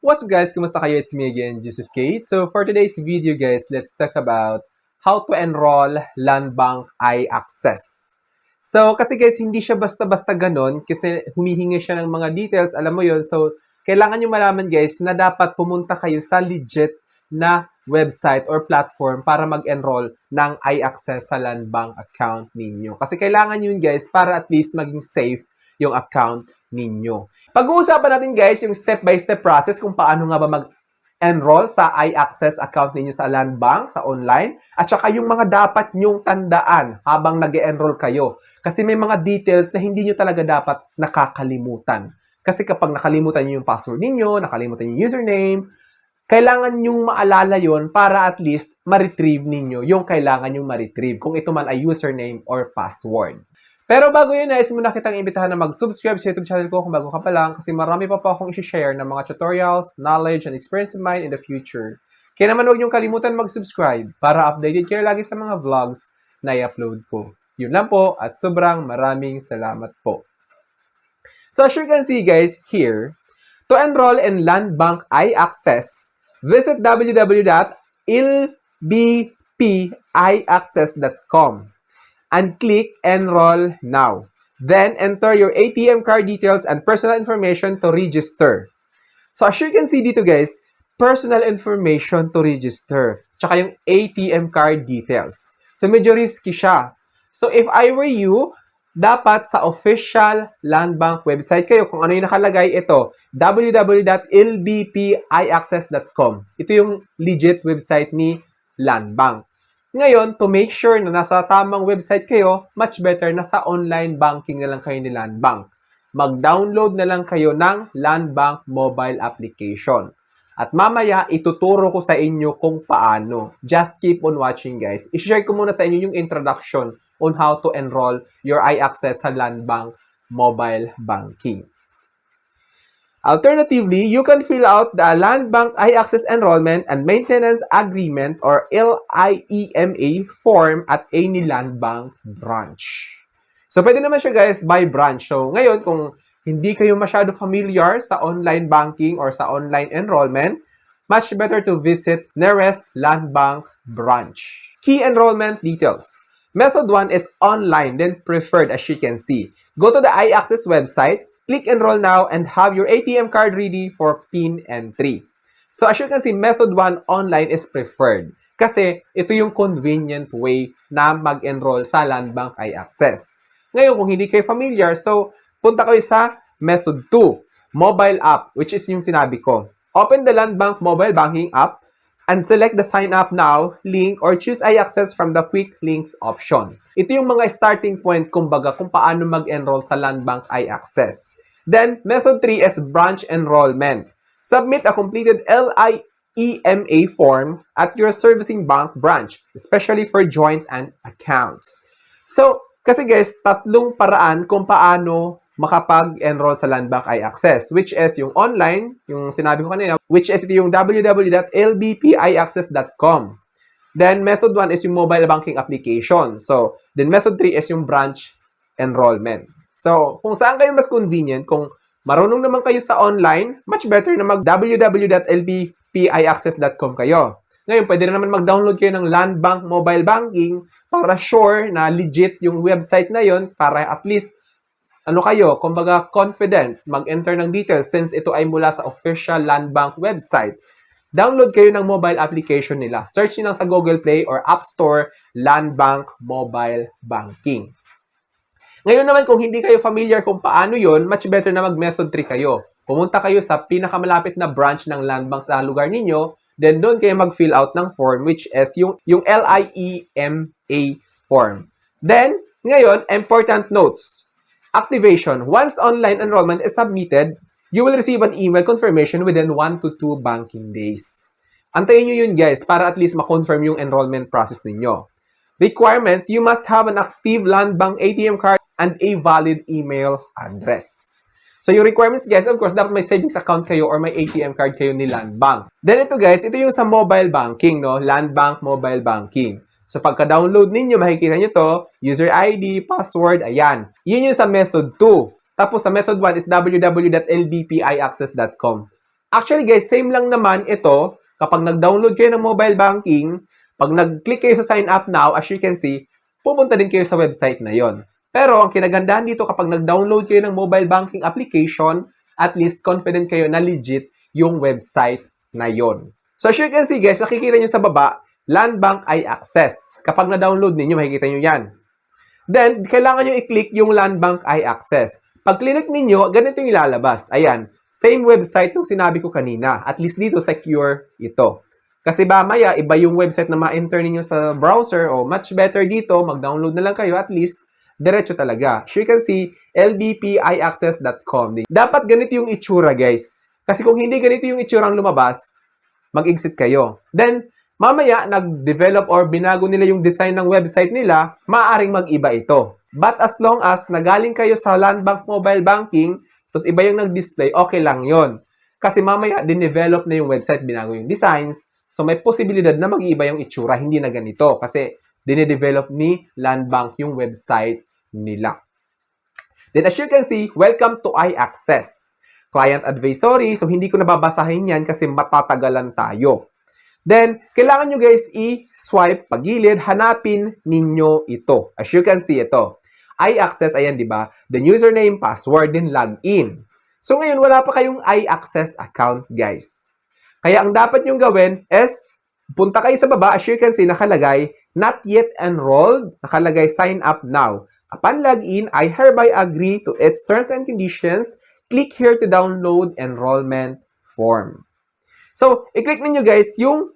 What's up guys? Kumusta kayo? It's me again, Joseph Kate. So for today's video guys, let's talk about how to enroll Land Bank iAccess. So kasi guys, hindi siya basta-basta ganon kasi humihingi siya ng mga details, alam mo yon. So kailangan nyo malaman guys na dapat pumunta kayo sa legit na website or platform para mag-enroll ng iAccess sa Land Bank account ninyo. Kasi kailangan yun guys para at least maging safe yung account ninyo. Pag-uusapan natin guys yung step-by-step process kung paano nga ba mag-enroll sa iAccess account ninyo sa Land Bank, sa online, at saka yung mga dapat nyong tandaan habang nag-enroll kayo. Kasi may mga details na hindi nyo talaga dapat nakakalimutan. Kasi kapag nakalimutan nyo yung password ninyo, nakalimutan yung username, kailangan nyong maalala yon para at least ma-retrieve ninyo yung kailangan nyong ma-retrieve kung ito man ay username or password. Pero bago yun, nais muna kitang imbitahan na mag-subscribe sa YouTube channel ko kung bago ka pa lang kasi marami pa po akong i-share ng mga tutorials, knowledge, and experience of mine in the future. Kaya naman huwag niyong kalimutan mag-subscribe para updated kayo lagi sa mga vlogs na i-upload ko. Yun lang po at sobrang maraming salamat po. So as you can see guys here, to enroll in Land Bank iAccess, visit www.lbpiaccess.com and click Enroll Now. Then, enter your ATM card details and personal information to register. So, as you can see dito guys, personal information to register. Tsaka yung ATM card details. So, medyo risky siya. So, if I were you, dapat sa official Land Bank website kayo. Kung ano yung nakalagay, ito, www.lbpiaccess.com. Ito yung legit website ni Land Bank. Ngayon, to make sure na nasa tamang website kayo, much better na sa online banking na lang kayo ni Land Bank. Mag-download na lang kayo ng Land Bank mobile application. At mamaya, ituturo ko sa inyo kung paano. Just keep on watching guys. I-share ko muna sa inyo yung introduction on how to enroll your iAccess sa Land Bank mobile banking. Alternatively, you can fill out the Land Bank iAccess Enrollment and Maintenance Agreement or LIEMA form at any Land Bank branch. So, pwede naman siya guys by branch. So, ngayon, kung hindi kayo masyado familiar sa online banking or sa online enrollment, much better to visit nearest Land Bank branch. Key enrollment details. Method 1 is online, then preferred as you can see. Go to the iAccess website, click Enroll Now, and have your ATM card ready for PIN entry. So as you can see, method 1 online is preferred. Kasi ito yung convenient way na mag-enroll sa Land Bank iAccess. Ngayon, kung hindi kayo familiar, so punta kayo sa method 2, mobile app, which is yung sinabi ko. Open the Land Bank mobile banking app and select the Sign Up Now link or choose iAccess from the Quick Links option. Ito yung mga starting point, kumbaga, kung paano mag-enroll sa Land Bank iAccess. Then, method 3 is branch enrollment. Submit a completed LIEMA form at your servicing bank branch, especially for joint and accounts. So, kasi guys, tatlong paraan kung paano makapag-enroll sa Land Bank iAccess, which is yung online, yung sinabi ko kanina, which is yung www.lbpiaccess.com. Then, method 1 is yung mobile banking application. So, then method 3 is yung branch enrollment. So, kung saan kayo mas convenient, kung marunong naman kayo sa online, much better na mag-www.lbpiaccess.com kayo. Ngayon, pwede na naman mag-download kayo ng Land Bank mobile banking para sure na legit yung website na yon para at least kayo, kumbaga confident mag-enter ng details since ito ay mula sa official Land Bank website. Download kayo ng mobile application nila. Search nyo lang sa Google Play or App Store, Land Bank Mobile Banking. Ngayon naman, kung hindi kayo familiar kung paano yon, much better na mag-method 3 kayo. Pumunta kayo sa pinakamalapit na branch ng Land Bank sa lugar ninyo, then doon kayo mag-fill out ng form which is yung LIEMA form. Then, ngayon, important notes. Activation. Once online enrollment is submitted, you will receive an email confirmation within 1 to 2 banking days. Antayin nyo yun guys para at least ma-confirm yung enrollment process ninyo. Requirements, you must have an active Land Bank ATM card and a valid email address. So yung requirements guys, of course, dapat may savings account kayo or may ATM card kayo ni Land Bank. Then ito guys, ito yung sa mobile banking, no? Land Bank mobile banking. So, pagka-download ninyo, makikita nyo to, user ID, password, ayan. Yun yung sa method 2. Tapos, sa method 1 is www.lbpiaccess.com. Actually guys, same lang naman ito. Kapag nag-download kayo ng mobile banking, pag nag-click kayo sa sign up now, as you can see, pupunta din kayo sa website na yon. Pero ang kinagandahan dito kapag nag-download kayo ng mobile banking application, at least confident kayo na legit yung website na yon. So as you can see guys, nakikita nyo sa baba, Land Bank iAccess. Kapag na-download ninyo, makikita nyo yan. Then, kailangan nyo i-click yung Land Bank iAccess. Pag click ninyo, ganito yung ilalabas. Ayan, same website nung sinabi ko kanina. At least dito, secure ito. Kasi mamaya, iba yung website na ma-enter ninyo sa browser o much better dito, mag-download na lang kayo at least, diretso talaga. So you can see, lbpiaccess.com. Dapat ganito yung itsura, guys. Kasi kung hindi ganito yung itsura ang lumabas, mag-exit kayo. Then, mamaya, nag-develop or binago nila yung design ng website nila, maaaring mag-iba ito. But as long as nagaling kayo sa Land Bank Mobile Banking, tapos iba yung nag-display, okay lang yon. Kasi mamaya, din-develop na yung website, binago yung designs, so may posibilidad na mag-iba yung itsura, hindi na ganito. Kasi dine-develop ni Land Bank yung website nila. Then as you can see, welcome to iAccess. Client advisory, so hindi ko nababasahin yan kasi matatagalan tayo. Then, kailangan nyo guys i-swipe pagilid, hanapin ninyo ito. As you can see, ito. iAccess, ayan, di ba? Then, username, password, then login. So, ngayon, wala pa kayong iAccess account, guys. Kaya, ang dapat nyong gawin is, punta kayo sa baba, as you can see, nakalagay, not yet enrolled, nakalagay, sign up now. Upon login, I hereby agree to its terms and conditions. Click here to download enrollment form. So, i-click ninyo guys yung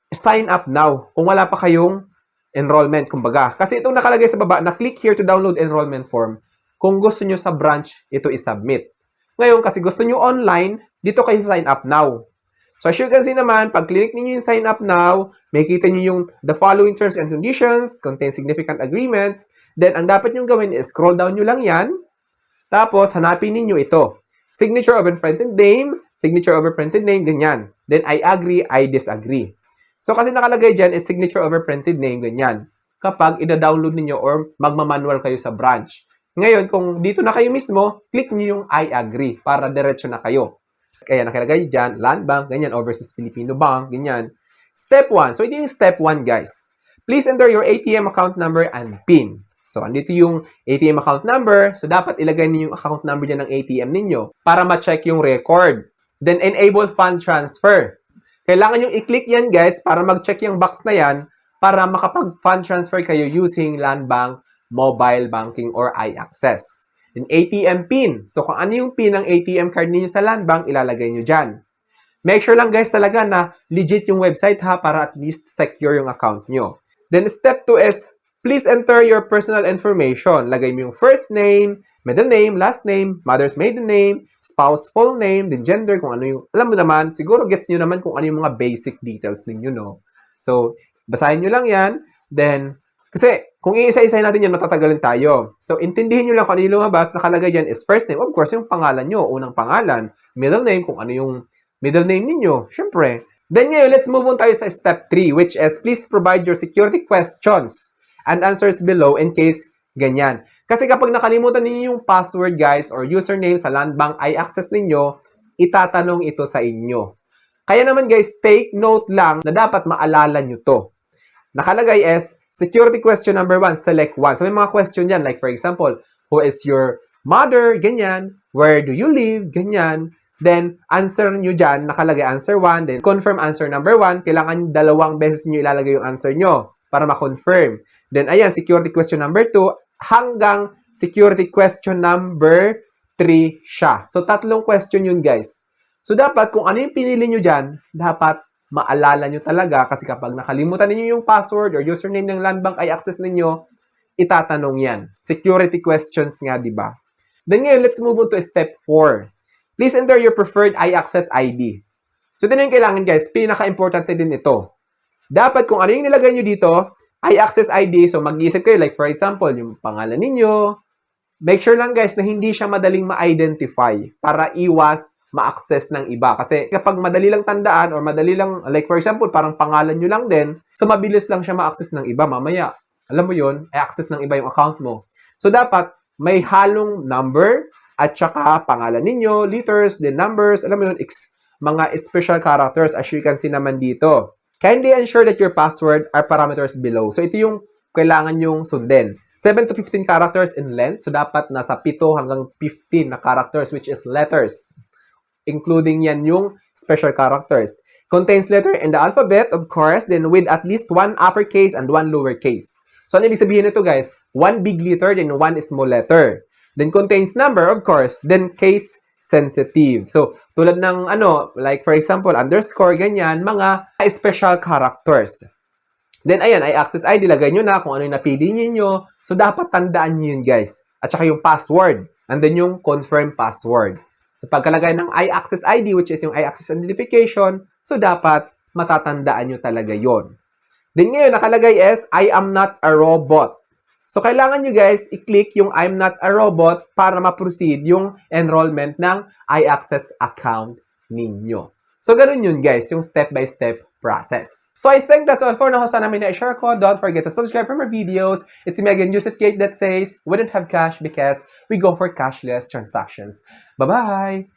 sign up now kung wala pa kayong enrollment, kumbaga. Kasi itong nakalagay sa baba na click here to download enrollment form kung gusto nyo sa branch ito i-submit. Ngayon, kasi gusto nyo online, dito kayo sign up now. So, as you can see naman, pag click ninyo yung sign up now, makikita nyo yung the following terms and conditions, contain significant agreements. Then, ang dapat nyo gawin is scroll down nyo lang yan. Tapos, hanapin ninyo ito. Signature over printed name, signature over printed name, ganyan. Then, I agree, I disagree. So, kasi nakalagay dyan is signature over printed name, ganyan. Kapag ida-download ninyo or magmamanual kayo sa branch. Ngayon, kung dito na kayo mismo, click nyo yung I agree para diretso na kayo. Kaya nakalagay dyan, Land Bank, ganyan, Overseas Filipino Bank, ganyan. Step 1. So, ito yung step 1, guys. Please enter your ATM account number and PIN. So, andito yung ATM account number. So, dapat ilagay niyo yung account number dyan ng ATM ninyo para ma-check yung record. Then, enable fund transfer. Kailangan nyo i-click yan, guys, para mag-check yung box na yan para makapag-fund transfer kayo using Land Bank, Mobile Banking, or iAccess. Then, ATM PIN. So, kung ano yung PIN ng ATM card ninyo sa Land Bank, ilalagay nyo dyan. Make sure lang, guys, talaga na legit yung website ha para at least secure yung account nyo. Then, step 2 is please enter your personal information. Lagay mo yung first name, middle name, last name, mother's maiden name, spouse full name, then gender, kung ano yung, alam mo naman, siguro gets nyo naman kung ano yung mga basic details ninyo, no? So, basahin nyo lang yan. Then, kasi, kung iisa-isahin natin yan, matatagalin tayo. So, intindihin nyo lang kung ano yung lumabas, nakalagay dyan is first name. Of course, yung pangalan nyo, unang pangalan. Middle name, kung ano yung middle name ninyo. Siyempre. Then ngayon, let's move on tayo sa step 3, which is please provide your security questions and answers below in case ganyan. Kasi kapag nakalimutan ninyo yung password, guys, or username sa Land Bank iAccess ninyo, itatanong ito sa inyo. Kaya naman, guys, take note lang na dapat maalala nyo to. Nakalagay is, security question number 1, select 1. So may mga question dyan, like for example, who is your mother, ganyan, where do you live, ganyan. Then, answer nyo dyan, nakalagay answer 1, then confirm answer number 1, kailangan dalawang beses nyo ilalagay yung answer nyo para ma-confirm. Then, ayan, security question number 2, hanggang security question number 3 siya. So, 3 question yun, guys. So, dapat, kung ano yung pinili nyo dyan, dapat maalala nyo talaga kasi kapag nakalimutan niyo yung password or username ng Land Bank iAccess ninyo, itatanong yan. Security questions nga, di ba? Then ngayon, let's move on to step 4. Please enter your preferred iAccess ID. So, din yung kailangan, guys. Pinaka-importante din ito. Dapat kung ano yung nilagay nyo dito, iAccess ID, so mag-iisip kayo, like for example, yung pangalan ninyo. Make sure lang, guys, na hindi siya madaling ma-identify para iwas ma-access ng iba. Kasi kapag madali lang tandaan or madali lang, like for example, parang pangalan nyo lang din, so mabilis lang siya ma-access ng iba. Mamaya, alam mo yun, i-access ng iba yung account mo. So, dapat may halong number at saka pangalan ninyo, letters, then numbers, alam mo yun, mga special characters as you can see naman dito. Kindly ensure that your password are parameters below. So ito yung kailangan yung sundin. 7 to 15 characters in length. So dapat nasa 7 hanggang 15 na characters which is letters. Including yan yung special characters. Contains letter in the alphabet, of course, then with at least one uppercase and one lowercase. So ano ibig sabihin nito guys? One big letter, then one small letter. Then contains number, of course, then case sensitive. So, tulad ng like for example, underscore, ganyan, mga special characters. Then, ayan, i-access ID, lagay nyo na kung ano yung napili nyo. So, dapat tandaan nyo yun, guys. At saka yung password. And then yung confirm password. So, pagkalagay ng i-access ID, which is yung i-access identification, so, dapat matatandaan nyo talaga yon. Then, ngayon, nakalagay is, I am not a robot. So, kailangan nyo guys, i-click yung I'm not a robot para ma-proceed yung enrollment ng iAccess account ninyo. So, ganun yun guys, yung step-by-step process. So, I think that's all for now. Sana may na-share ko. Don't forget to subscribe for more videos. It's me again, Joseph Kate, that says, we don't have cash because we go for cashless transactions. Bye-bye!